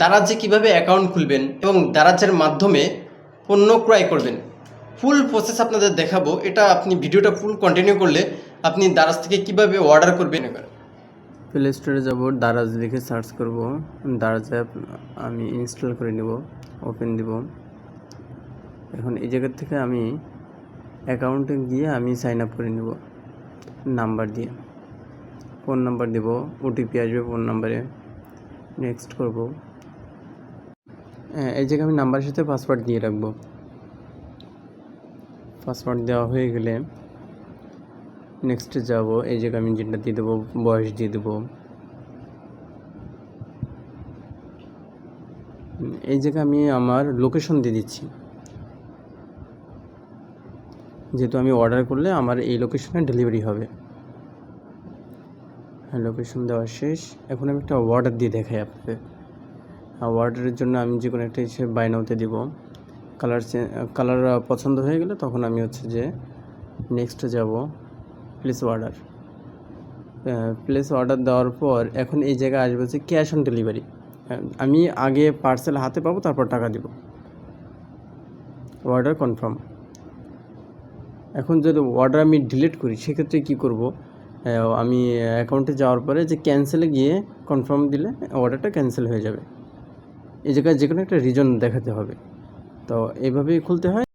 দারাজে কিভাবে অ্যাকাউন্ট খুলবেন এবং দারাজের মাধ্যমে পণ্য ক্রয় করবেন, ফুল প্রসেস আপনাদের দেখাবো। এটা আপনি ভিডিওটা ফুল কন্টিনিউ করলে আপনি দারাজ থেকে কিভাবে অর্ডার করবেন। প্লে স্টোরে যাব, দারাজ লিখে সার্চ করব, দারাজ অ্যাপ আমি ইনস্টল করে নেব, ওপেন দিব। এখন এই জায়গা থেকে আমি অ্যাকাউন্টে গিয়ে আমি সাইন আপ করে নেব নাম্বার দিয়ে, ফোন নাম্বার দেব, ওটিপি আসবে ফোন নাম্বারে, নেক্সট করব। এই জায়গায় আমি নাম্বারের সাথে পাসওয়ার্ড দিয়ে রাখবো। পাসওয়ার্ড দেওয়া হয়ে গেলে নেক্সটে যাব, এই জায়গায় আমি যেটা দিয়ে দেবো বয়স দিয়ে দেবো। এই জায়গায় আমি আমার লোকেশন দিয়ে দিচ্ছি, যেহেতু আমি অর্ডার করলে আমার এই লোকেশনে ডেলিভারি হবে। হ্যাঁ, লোকেশন দেওয়া শেষ। এখন আমি একটা অর্ডার দিয়ে দেখাই আপনাকে। অর্ডারের জন্য আমি যে কোনো একটা হিসেবে বাই নাওতে দিব। কালার পছন্দ হয়ে গেলে তখন আমি হচ্ছে যে নেক্সটে যাব, প্লেস অর্ডার। প্লেস অর্ডার দেওয়ার পর এখন এই জায়গায় আসবে হচ্ছে ক্যাশ অন ডেলিভারি। আমি আগে পার্সেল হাতে পাবো, তারপর টাকা দিব। Order confirm. এখন যদি অর্ডার আমি ডিলিট করি সেক্ষেত্রে কী করব, আমি অ্যাকাউন্টে যাওয়ার পরে যে ক্যান্সেলে গিয়ে কনফার্ম দিলে অর্ডারটা ক্যান্সেল হয়ে যাবে। এই জায়গায় যে কোনো একটা রিজন দেখাতে হবে। তো এইভাবেই খুলতে হয়।